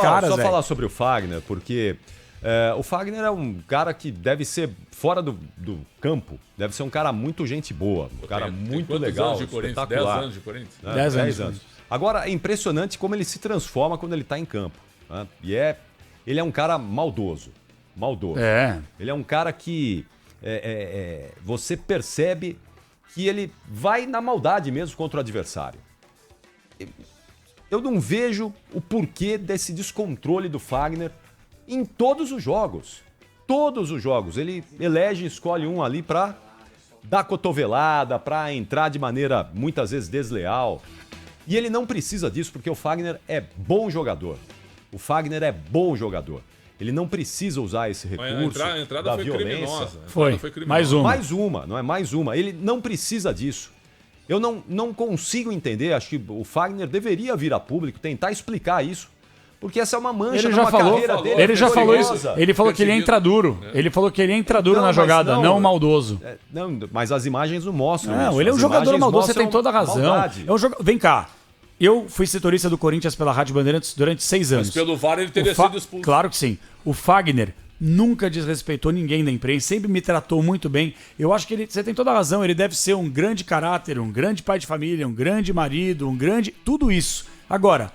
caras, só falar sobre o Fagner, porque o Fagner é um cara que deve ser fora do campo, deve ser um cara muito gente boa, um cara muito legal, anos de Corinthians? espetacular. 10 anos de Corinthians? 10 anos. Agora, é impressionante como ele se transforma quando ele está em campo. Né? Ele é um cara maldoso. Ele é um cara que você percebe que ele vai na maldade mesmo contra o adversário. Eu não vejo o porquê desse descontrole do Fagner em todos os jogos. Todos os jogos. Ele elege e escolhe um ali para dar cotovelada, para entrar de maneira muitas vezes desleal. E ele não precisa disso porque o Fagner é bom jogador. O Fagner é bom jogador. Ele não precisa usar esse recurso a entrada da foi violência. criminosa. Foi mais uma. Não é mais uma. Ele não precisa disso. Eu não consigo entender, acho que o Fagner deveria vir a público, tentar explicar isso, porque essa é uma mancha na carreira dele. Ele já falou isso. Ele falou que ele entra duro. Ele falou que ele entra duro na jogada, não maldoso. Não, mas as imagens não mostram isso. Não, ele é um jogador maldoso, você tem toda a razão. Maldade. Vem cá. Eu fui setorista do Corinthians pela Rádio Bandeirantes durante 6 anos. Mas pelo VAR ele teria sido expulso. Claro que sim. O Fagner nunca desrespeitou ninguém da imprensa, sempre me tratou muito bem. Eu acho que você tem toda a razão, ele deve ser um grande caráter, um grande pai de família, um grande marido, tudo isso. Agora,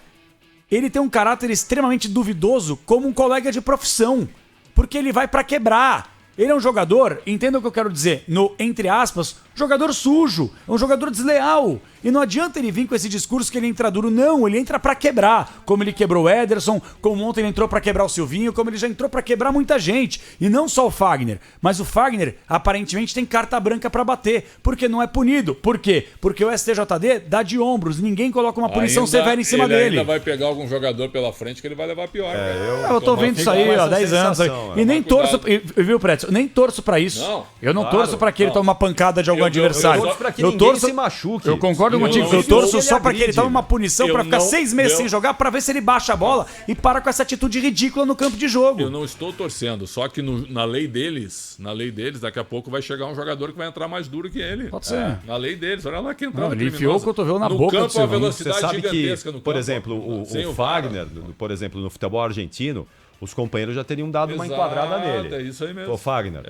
ele tem um caráter extremamente duvidoso como um colega de profissão, porque ele vai pra quebrar. Ele é um jogador, entenda o que eu quero dizer, entre aspas, jogador sujo, é um jogador desleal. E não adianta ele vir com esse discurso que ele entra duro, não, ele entra pra quebrar. Como ele quebrou o Ederson, como ontem ele entrou pra quebrar o Silvinho, como ele já entrou pra quebrar muita gente. E não só o Fagner, mas o Fagner aparentemente tem carta branca pra bater, porque não é punido. Por quê? Porque o STJD dá de ombros, ninguém coloca uma punição severa em cima dele. Ele ainda vai pegar algum jogador pela frente que ele vai levar pior. Eu tô vendo isso aí, 10 anos. E nem torço, viu, Pretzel? Nem torço pra isso. Eu não torço pra que ele tome uma pancada de algum adversário. Eu torço pra que ninguém se machuque. Eu concordo contigo. Eu torço só pra que ele tome uma punição pra ficar 6 meses sem jogar, pra ver se ele baixa a bola e para com essa atitude ridícula no campo de jogo. Eu não estou torcendo, só que na lei deles, daqui a pouco vai chegar um jogador que vai entrar mais duro que ele. Pode ser. Na lei deles, olha lá que entrada ele enfiou o cotovelo na boca do campo, a velocidade gigantesca no campo. Por exemplo, o Fagner, por exemplo, no futebol argentino, os companheiros já teriam dado uma enquadrada nele. É isso aí mesmo. Ô, Fagner,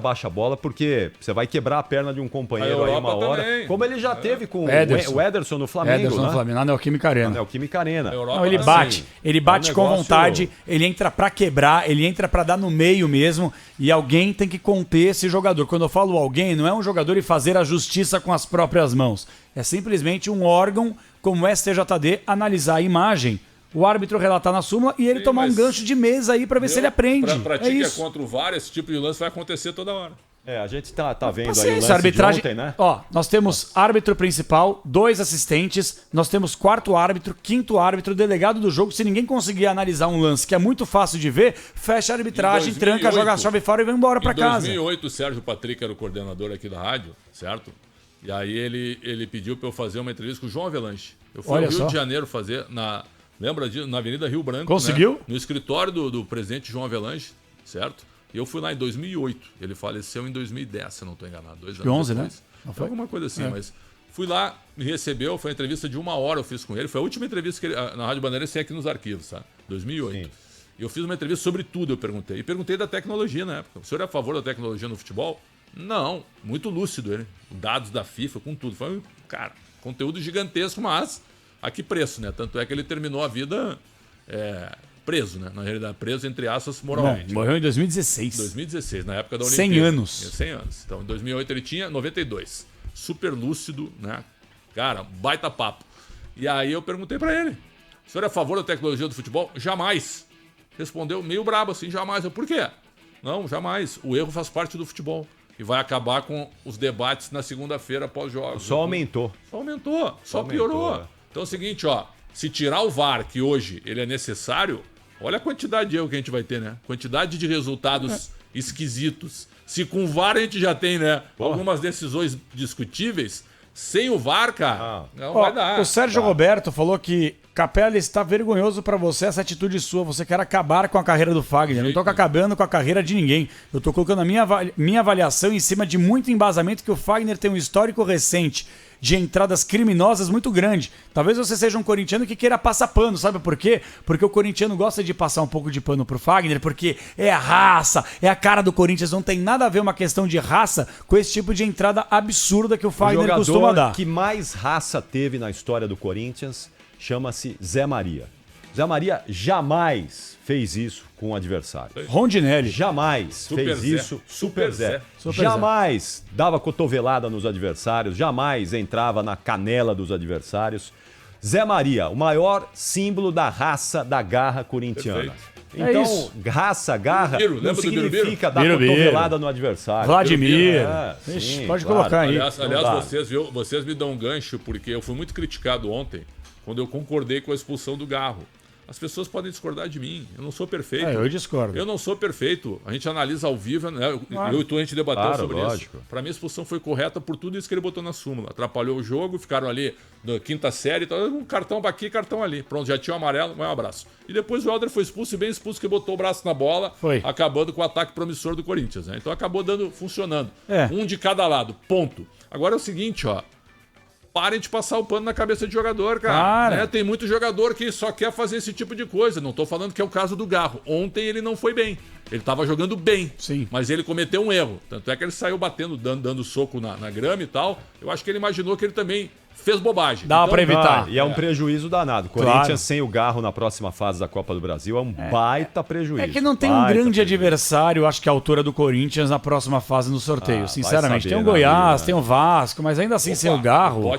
baixa a bola, porque você vai quebrar a perna de um companheiro aí uma hora. Também. Como ele já teve com o Ederson no Flamengo, na Neoquímica Arena. Na Neoquímica Arena. Não, ele bate com vontade, ele entra pra quebrar, ele entra pra dar no meio mesmo, e alguém tem que conter esse jogador. Quando eu falo alguém, não é um jogador e fazer a justiça com as próprias mãos. É simplesmente um órgão como o STJD analisar a imagem, o árbitro relatar na súmula e ele tomar um gancho de mesa aí pra ver se ele aprende. Pra ti que é contra o VAR, esse tipo de lance vai acontecer toda hora. A gente tá vendo aí o lance arbitragem, de ontem, né? Nós temos árbitro principal, 2 assistentes, nós temos 4º árbitro, 5º árbitro, delegado do jogo. Se ninguém conseguir analisar um lance que é muito fácil de ver, fecha a arbitragem, tranca, joga a chave fora e vai embora pra casa. Em 2008, o Sérgio Patrick era o coordenador aqui da rádio, certo? E aí ele pediu pra eu fazer uma entrevista com o João Avelanche. Eu fui ao Rio de Janeiro fazer lembra disso? Na Avenida Rio Branco. Conseguiu? Né? No escritório do presidente João Avelanche, certo? E eu fui lá em 2008. Ele faleceu em 2010, se eu não estou enganado. 2 anos 11, depois. né? Não foi alguma coisa assim, mas fui lá, me recebeu, foi uma entrevista de 1 hora eu fiz com ele. Foi a última entrevista que ele, na Rádio Bandeirantes tem aqui nos arquivos, tá? 2008. Sim. E eu fiz uma entrevista sobre tudo, eu perguntei. E perguntei da tecnologia na época. O senhor é a favor da tecnologia no futebol? Não. Muito lúcido ele. Dados da FIFA, com tudo. Foi, cara, conteúdo gigantesco, mas a que preço, né? Tanto é que ele terminou a vida preso, né? Na realidade, preso, entre aspas, moralmente. Não, morreu em 2016. 2016, na época da Olimpíada. 100 anos. 100 anos. Então, em 2008 ele tinha 92. Super lúcido, né? Cara, baita papo. E aí eu perguntei pra ele, o senhor é a favor da tecnologia do futebol? Jamais. Respondeu meio brabo assim, jamais. Eu, por quê? Não, jamais. O erro faz parte do futebol. E vai acabar com os debates na segunda-feira pós-jogos. Só aumentou. Só piorou. Então é o seguinte, se tirar o VAR, que hoje ele é necessário, olha a quantidade de erro que a gente vai ter, né? Quantidade de resultados esquisitos. Se com o VAR a gente já tem, né, algumas decisões discutíveis, sem o VAR, cara, não vai dar. O Sérgio Roberto falou que Capela, está vergonhoso pra você essa atitude sua. Você quer acabar com a carreira do Fagner. Eu não tô acabando com a carreira de ninguém. Eu tô colocando a minha avaliação em cima de muito embasamento que o Fagner tem um histórico recente de entradas criminosas muito grande. Talvez você seja um corintiano que queira passar pano, sabe por quê? Porque o corintiano gosta de passar um pouco de pano pro Fagner, porque é a raça, é a cara do Corinthians, não tem nada a ver uma questão de raça com esse tipo de entrada absurda que o Fagner costuma dar. O jogador que mais raça teve na história do Corinthians chama-se Zé Maria. Zé Maria jamais fez isso com o adversário. Rondinelli. Jamais fez isso. Super Zé. Jamais dava cotovelada nos adversários, jamais entrava na canela dos adversários. Zé Maria, o maior símbolo da raça, da garra corintiana. Perfeito. Então, raça, garra, não significa dar Birubiru. Cotovelada no adversário. Vladimir. Sim, pode claro. colocar aí. Aliás, vocês me dão um gancho, porque eu fui muito criticado ontem, quando eu concordei com a expulsão do Garro. As pessoas podem discordar de mim. Eu não sou perfeito. Eu discordo. Eu não sou perfeito. A gente analisa ao vivo, né? Eu e tu, a gente debateu sobre lógico. isso. Pra mim, a expulsão foi correta por tudo isso que ele botou na súmula. Atrapalhou o jogo, ficaram ali na quinta série, um cartão aqui, cartão ali. Pronto, já tinha o amarelo, um abraço. E depois o Helder foi expulso, e bem expulso, que botou o braço na bola, acabando com o ataque promissor do Corinthians. Né? Então acabou funcionando. Um de cada lado, ponto. Agora é o seguinte, ó. Parem de passar o pano na cabeça de jogador, cara. Né? Tem muito jogador que só quer fazer esse tipo de coisa. Não tô falando que é o caso do Garro. Ontem ele não foi bem. Ele tava jogando bem. Sim. Mas ele cometeu um erro. Tanto é que ele saiu batendo, dando soco na grama e tal. Eu acho que ele imaginou que ele também fez bobagem. Dá pra evitar. E é um prejuízo danado. Corinthians sem o Garro na próxima fase da Copa do Brasil é um baita prejuízo. É que não tem um grande adversário, acho que a altura do Corinthians na próxima fase no sorteio. Sinceramente, tem o Goiás, tem o Vasco, mas ainda assim sem o Garro.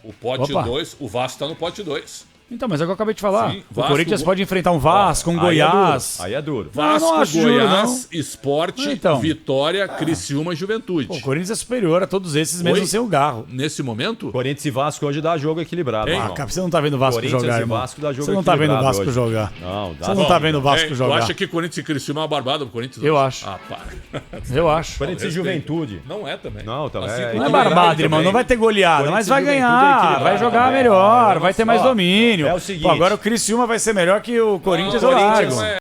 O pote 2, o Vasco tá no pote 2. Então, mas é o que eu acabei de falar. Sim, o Corinthians pode enfrentar um Vasco, um Goiás. Aí é duro. Vasco, não acho Goiás, juro, Sport, Vitória, Criciúma, Juventude. O Corinthians é superior a todos esses, mesmo sem o Garro. Nesse momento? Corinthians e Vasco hoje dá jogo equilibrado. Cara, você não tá vendo o Vasco jogar, irmão. Vasco dá jogo você não tá vendo o Vasco hoje. jogar. Não, você não tá vendo o Vasco jogar. Tu acha que Corinthians e Criciúma é uma barbada pro Corinthians? Eu acho. Para. Eu acho. Corinthians e Juventude. Não é também. Não, também. Não é barbada, irmão. Não vai ter goleada, mas vai ganhar. Vai jogar melhor, vai ter mais domínio. É o seguinte. Agora o Criciúma vai ser melhor que o Corinthians ou Largo.